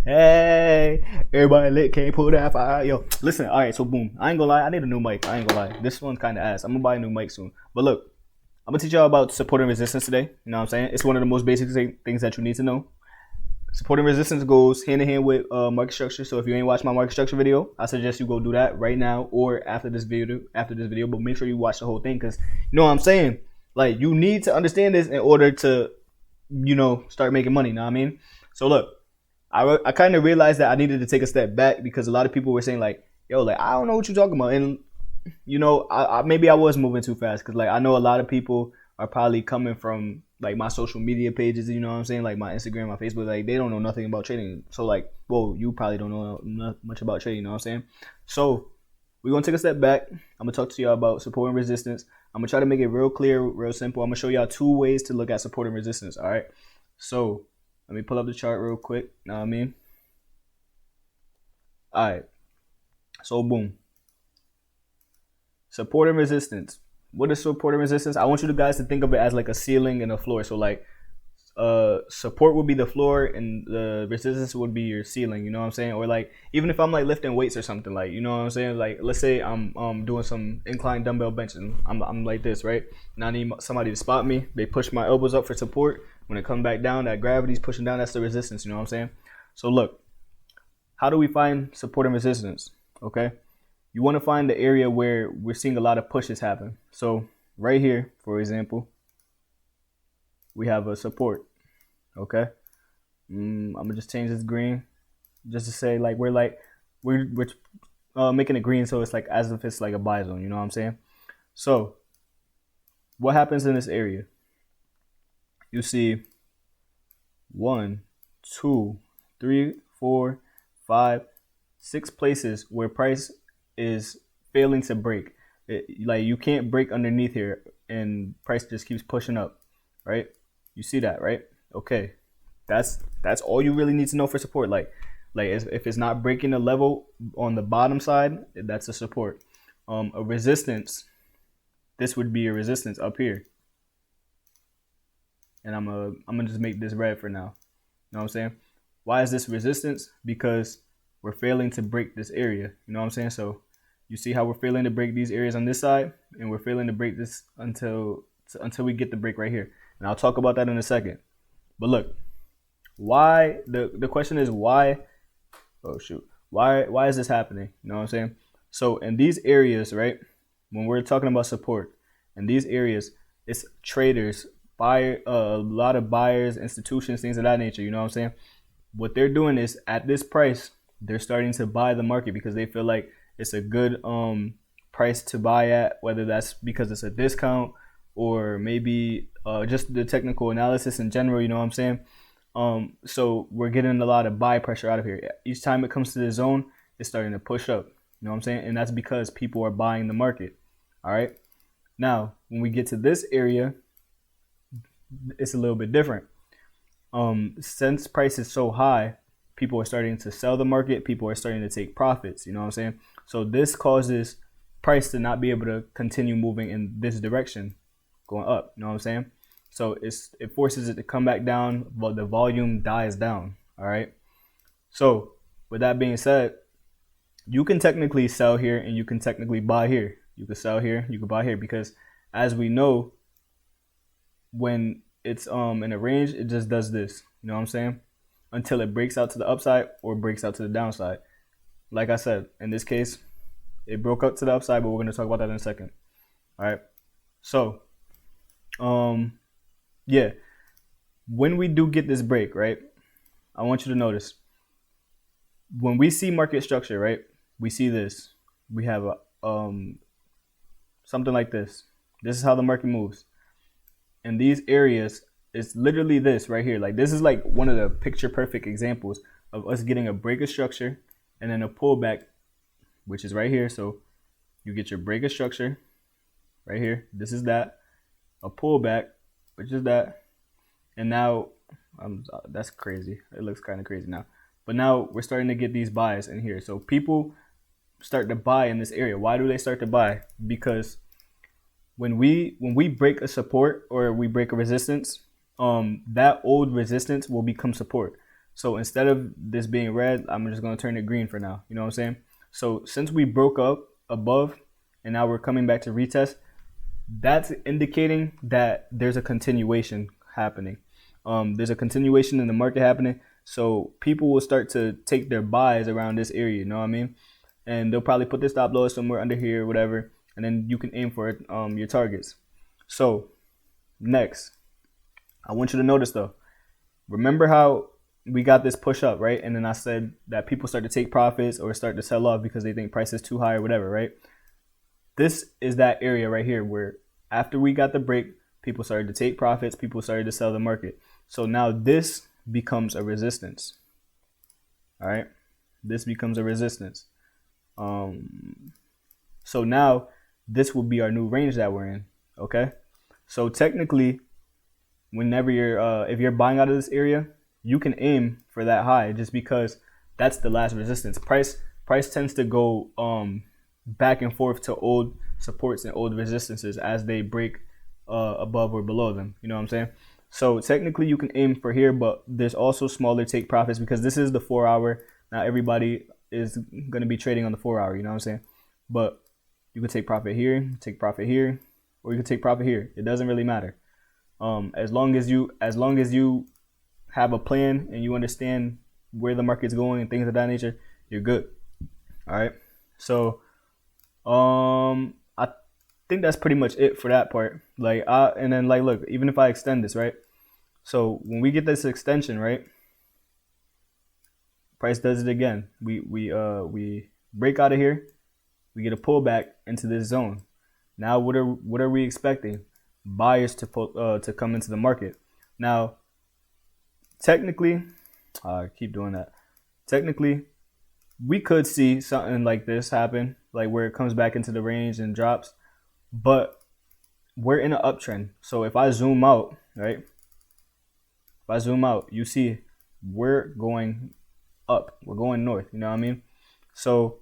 Hey, everybody lit, can't pull that fire. Yo, listen, all right, so boom. I ain't gonna lie, I need a new mic. I ain't gonna lie. This one's kind of ass. I'm gonna buy a new mic soon. But look, I'm gonna teach y'all about support and resistance today. You know what I'm saying? It's one of the most basic things that you need to know. Support and resistance goes hand in hand with market structure. So if you ain't watched my market structure video, I suggest you go do that right now or after this video. But make sure you watch the whole thing because you know what I'm saying. Like you need to understand this in order to, start making money. You know what I mean? So look. I kind of realized that I needed to take a step back because a lot of people were saying like, yo, like, I don't know what you're talking about. And, maybe I was moving too fast because like I know a lot of people are probably coming from like my social media pages, you know what I'm saying? Like my Instagram, my Facebook, like they don't know nothing about trading. So like, well, you probably don't know much about trading, you know what I'm saying? So we're going to take a step back. I'm going to talk to y'all about support and resistance. I'm going to try to make it real clear, real simple. I'm going to show y'all two ways to look at support and resistance, all right? So let me pull up the chart real quick. Know what I mean? All right. So boom. Support and resistance. What is support and resistance? I want you guys to think of it as like a ceiling and a floor. So like support would be the floor and the resistance would be your ceiling, you know what I'm saying? Or like even if I'm like lifting weights or something, like, you know what I'm saying? Like let's say I'm doing some incline dumbbell bench and I'm like this, right? And I need somebody to spot me. They push my elbows up for support. When it comes back down, that gravity's pushing down, that's the resistance, you know what I'm saying? So look, how do we find support and resistance? Okay, you want to find the area where we're seeing a lot of pushes happen. So right here, for example, we have a support. Okay, I'm gonna just change this green just to say like we're making it green, so it's like as if it's like a buy zone, you know what I'm saying? So what happens in this area? You see 1, 2, 3, 4, 5, 6 places where price is failing to break. Like you can't break underneath here and price just keeps pushing up, right? You see that, right? Okay, that's all you really need to know for support. Like if it's not breaking the level on the bottom side, that's a support. A resistance, this would be a resistance up here. And I'm gonna just make this red for now. You know what I'm saying? Why is this resistance? Because we're failing to break this area. You know what I'm saying? So you see how we're failing to break these areas on this side, and we're failing to break this until we get the break right here. And I'll talk about that in a second. But look, why the question is why? Oh shoot, why is this happening? You know what I'm saying? So in these areas, right? When we're talking about support, in these areas, it's traders. A lot of buyers, institutions, things of that nature, you know what I'm saying? What they're doing is at this price, they're starting to buy the market because they feel like it's a good price to buy at, whether that's because it's a discount or maybe just the technical analysis in general, you know what I'm saying? So we're getting a lot of buy pressure out of here. Each time it comes to the zone, it's starting to push up, you know what I'm saying? And that's because people are buying the market, all right? Now, when we get to this area, it's a little bit different. Since price is so high, people are starting to sell the market. People are starting to take profits. You know what I'm saying? So this causes price to not be able to continue moving in this direction, going up. You know what I'm saying? So it forces it to come back down, but the volume dies down. All right. So with that being said, you can technically sell here and you can technically buy here. You can sell here, you can buy here, because as we know, when it's in a range, it just does this, you know what I'm saying? Until it breaks out to the upside or breaks out to the downside. Like I said, in this case, it broke up to the upside, but we're going to talk about that in a second. All right. So, yeah, when we do get this break, right, I want you to notice when we see market structure, right, we see this. We have a something like this. This is how the market moves. In these areas, it's literally this right here. Like this is like one of the picture perfect examples of us getting a break of structure and then a pullback, which is right here. So you get your break of structure right here. This is that. A pullback, which is that. And now that's crazy. It looks kind of crazy now. But now we're starting to get these buys in here. So people start to buy in this area. Why do they start to buy? Because when we break a support or we break a resistance, that old resistance will become support. So instead of this being red, I'm just going to turn it green for now. You know what I'm saying? So since we broke up above and now we're coming back to retest, that's indicating that there's a continuation happening. There's a continuation in the market happening. So people will start to take their buys around this area. You know what I mean? And they'll probably put their stop loss somewhere under here or whatever. And then you can aim for it, your targets. So next, I want you to notice though, remember how we got this push up, right? And then I said that people start to take profits or start to sell off because they think price is too high or whatever, right? This is that area right here where after we got the break, people started to take profits, people started to sell the market. So now this becomes a resistance. All right, this becomes a resistance. So now this will be our new range that we're in. Okay, so technically, whenever you're if you're buying out of this area, you can aim for that high just because that's the last resistance. Price tends to go back and forth to old supports and old resistances as they break above or below them. You know what I'm saying? So technically you can aim for here, but there's also smaller take profits because this is the 4 hour. Not everybody is going to be trading on the 4 hour. You know what I'm saying? But you can take profit here, take profit here, or you can take profit here. It doesn't really matter. As long as you have a plan and you understand where the market's going and things of that nature, you're good. All right. So I think that's pretty much it for that part. And then look, even if I extend this, right? So when we get this extension, right? Price does it again. We break out of here. We get a pullback into this zone. Now what are we expecting? Buyers to come into the market. Now, technically, I keep doing that. Technically, we could see something like this happen, like where it comes back into the range and drops, but we're in an uptrend. So if I zoom out, right? If I zoom out, you see we're going up. We're going north. You know what I mean? So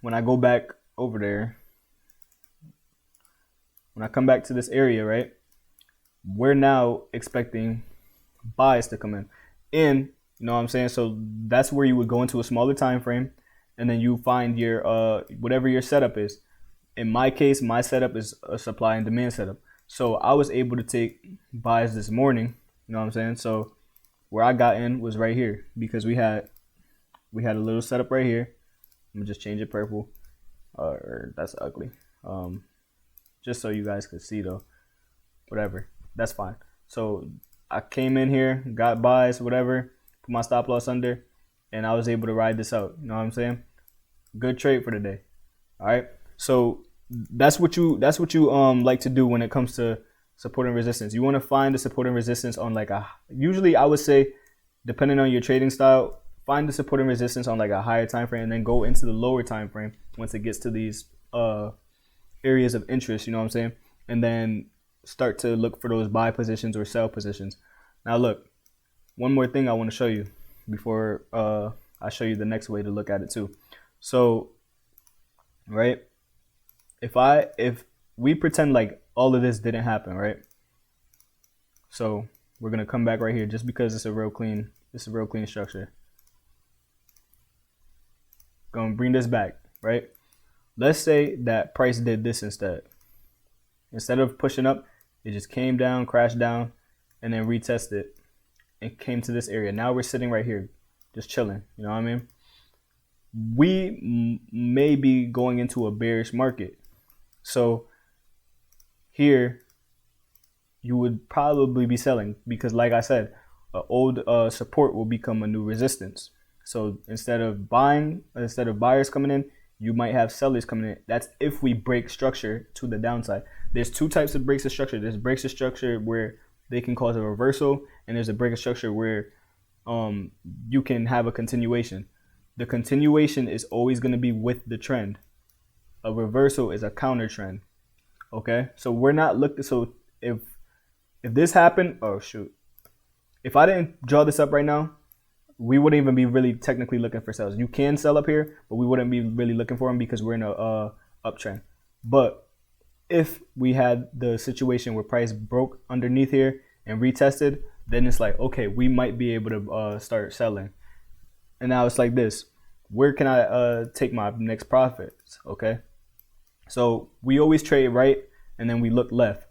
when I go back over there, when I come back to this area, right? We're now expecting buys to come in. And you know what I'm saying? So that's where you would go into a smaller time frame and then you find your whatever your setup is. In my case, my setup is a supply and demand setup. So I was able to take buys this morning, you know what I'm saying? So where I got in was right here because we had a little setup right here. Let me just change it purple. Or that's ugly. Just so you guys could see though. Whatever. That's fine. So I came in here, got buys, whatever, put my stop loss under, and I was able to ride this out. You know what I'm saying? Good trade for the day. All right. So that's what you like to do when it comes to support and resistance. You want to find the support and resistance on usually I would say, depending on your trading style, find the support and resistance on like a higher time frame and then go into the lower time frame once it gets to these areas of interest, you know what I'm saying? And then start to look for those buy positions or sell positions. Now look, one more thing I want to show you before I show you the next way to look at it too. So, right, if we pretend like all of this didn't happen, right? So we're gonna come back right here just because it's a real clean structure. Gonna bring this back, right? Let's say that price did this instead. Instead of pushing up, it just came down, crashed down, and then retested and came to this area. Now we're sitting right here, just chilling. You know what I mean? We may be going into a bearish market. So here, you would probably be selling because, like I said, old support will become a new resistance. So instead of buyers coming in, you might have sellers coming in. That's if we break structure to the downside. There's two types of breaks of structure. There's breaks of structure where they can cause a reversal, and there's a break of structure where you can have a continuation. The continuation is always going to be with the trend. A reversal is a counter trend. Okay, so we're not looking. So if this happened, oh shoot, if I didn't draw this up right now, we wouldn't even be really technically looking for sales. You can sell up here, but we wouldn't be really looking for them because we're in a uptrend. But if we had the situation where price broke underneath here and retested, then it's like, okay, we might be able to start selling. And now it's like this, where can I take my next profits? Okay, so we always trade right, and then we look left.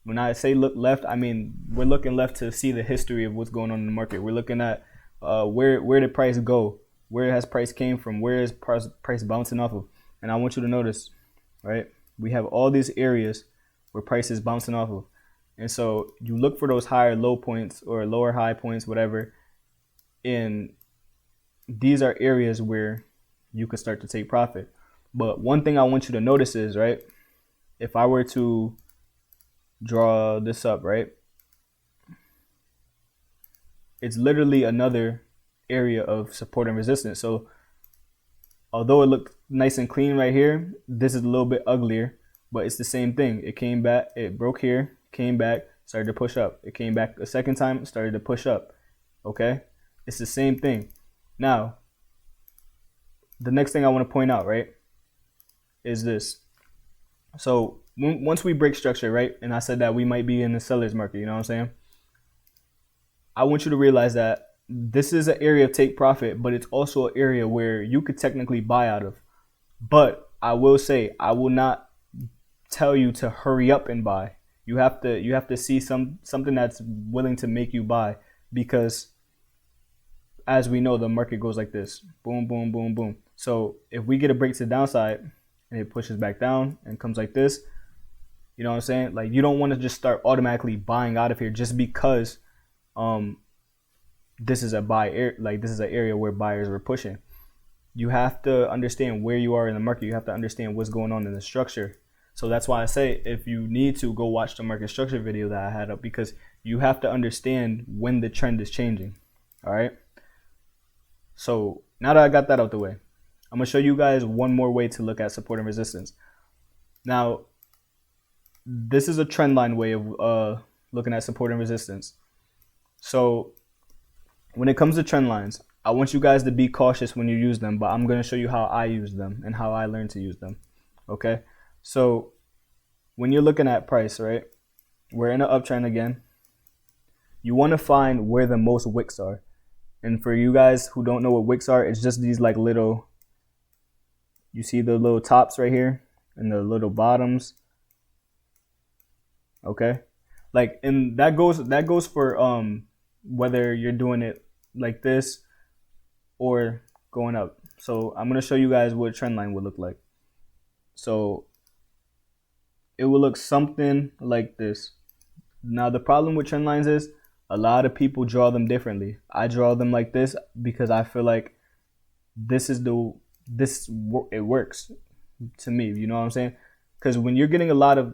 When I say look left, I mean we're looking left to see the history of what's going on in the market. We're looking at where did price go, where has price came from, where is price bouncing off of. And I want you to notice, right, we have all these areas where price is bouncing off of. And so you look for those higher low points or lower high points, whatever, and these are areas where you could start to take profit. But one thing I want you to notice is, right, if I were to draw this up, right, it's literally another area of support and resistance. So although it looked nice and clean right here, this is a little bit uglier, but it's the same thing. It came back, it broke here, came back, started to push up. It came back a second time, started to push up. Okay, it's the same thing. Now the next thing I want to point out, right, is this. So once we break structure, right, and I said that we might be in the seller's market, you know what I'm saying? I want you to realize that this is an area of take profit, but it's also an area where you could technically buy out of. But I will say, I will not tell you to hurry up and buy. You have to see something that's willing to make you buy, because as we know, the market goes like this, boom, boom, boom, boom. So if we get a break to the downside and it pushes back down and comes like this, you know what I'm saying? Like, you don't want to just start automatically buying out of here just because this is a buy area, like this is an area where buyers were pushing. You have to understand where you are in the market. You have to understand what's going on in the structure. So that's why I say, if you need to, go watch the market structure video that I had up, because you have to understand when the trend is changing. All right. So now that I got that out the way, I'm gonna show you guys one more way to look at support and resistance. Now, this is a trend line way of looking at support and resistance. So when it comes to trend lines, I want you guys to be cautious when you use them, but I'm gonna show you how I use them and how I learned to use them. Okay. So when you're looking at price, right, we're in an uptrend again. You want to find where the most wicks are. And for you guys who don't know what wicks are, it's just these like little, you see the little tops right here and the little bottoms. Okay. Like, and that goes for whether you're doing it like this or going up. So I'm going to show you guys what a trend line would look like. So it will look something like this. Now the problem with trend lines is a lot of people draw them differently. I draw them like this because I feel like it works to me. You know what I'm saying? Because when you're getting a lot of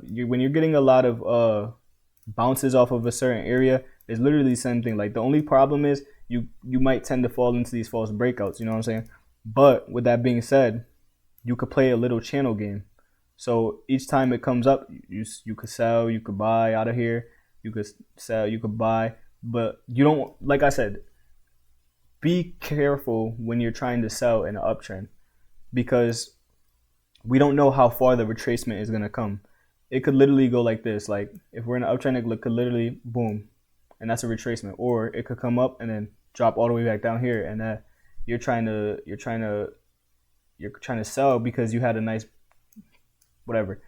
bounces off of a certain area, it's literally the same thing. Like, the only problem is you might tend to fall into these false breakouts. You know what I'm saying? But with that being said, you could play a little channel game. So each time it comes up, you could sell, you could buy out of here, you could sell, you could buy. But you don't, like I said, be careful when you're trying to sell in an uptrend, because we don't know how far the retracement is going to come. It could literally go like this. Like, if we're in an uptrend, it could literally boom, and that's a retracement. Or it could come up and then drop all the way back down here, and that you're trying to sell because you had a nice whatever.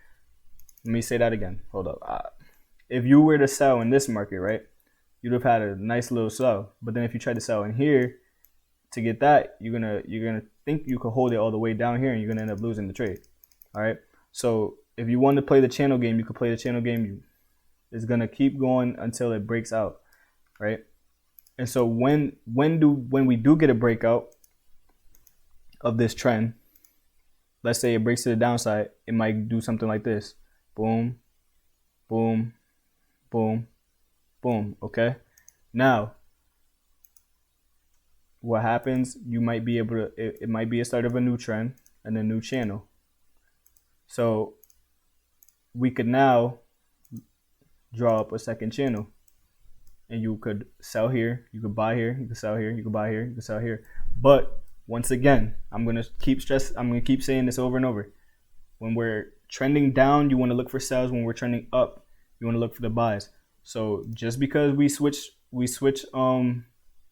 Let me say that again. Hold up. If you were to sell in this market, right, you'd have had a nice little sell. But then if you try to sell in here to get that, you're gonna think you could hold it all the way down here, and you're gonna end up losing the trade. All right. So if you want to play the channel game, you could play the channel game. It's gonna keep going until it breaks out, right? And so when we do get a breakout of this trend, let's say it breaks to the downside, it might do something like this. Boom, boom, boom, boom. Okay. Now, what happens, you might be able to, it might be a start of a new trend and a new channel. So we could now draw up a second channel, and you could sell here, you could buy here, you could sell here, you could buy here, you could sell here. But once again, I'm going to keep saying this over and over. When we're trending down, you want to look for sells. When we're trending up, you want to look for the buys. So just because we switch when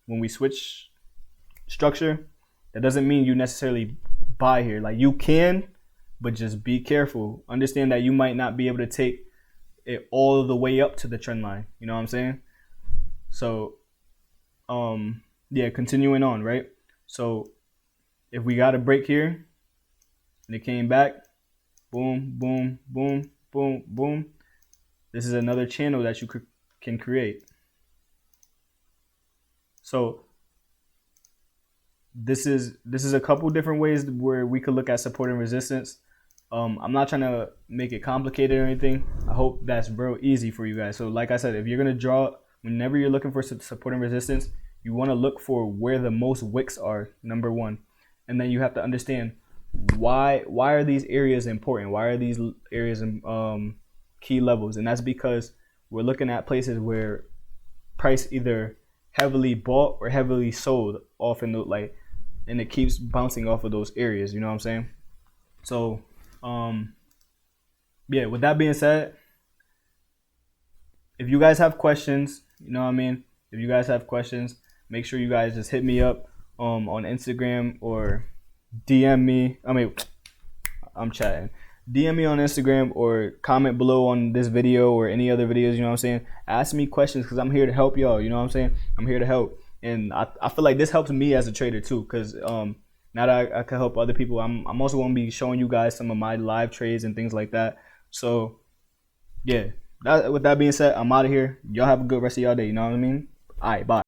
we switch structure, that doesn't mean you necessarily buy here. Like, you can, but just be careful. Understand that you might not be able to take it all the way up to the trend line. You know what I'm saying? So yeah, continuing on, right? So if we got a break here and it came back, boom, boom, boom, boom, boom, this is another channel that you can create. So this is a couple different ways where we could look at support and resistance. I'm not trying to make it complicated or anything. I hope that's real easy for you guys. So like I said, if you're gonna draw, whenever you're looking for support and resistance, you want to look for where the most wicks are, number one, and then you have to understand why are these areas important? Why are these areas key levels? And that's because we're looking at places where price either heavily bought or heavily sold off in the, like, and it keeps bouncing off of those areas. You know what I'm saying? So yeah, with that being said, if you guys have questions, you know what I mean, if you guys have questions, make sure you guys just hit me up on Instagram or DM me. I'm chatting. DM me on Instagram or comment below on this video or any other videos, you know what I'm saying? Ask me questions, because I'm here to help y'all, you know what I'm saying? I'm here to help. And I feel like this helps me as a trader too, because now that I can help other people, I'm also going to be showing you guys some of my live trades and things like that. So yeah, with that being said, I'm out of here. Y'all have a good rest of y'all day, you know what I mean? All right, bye.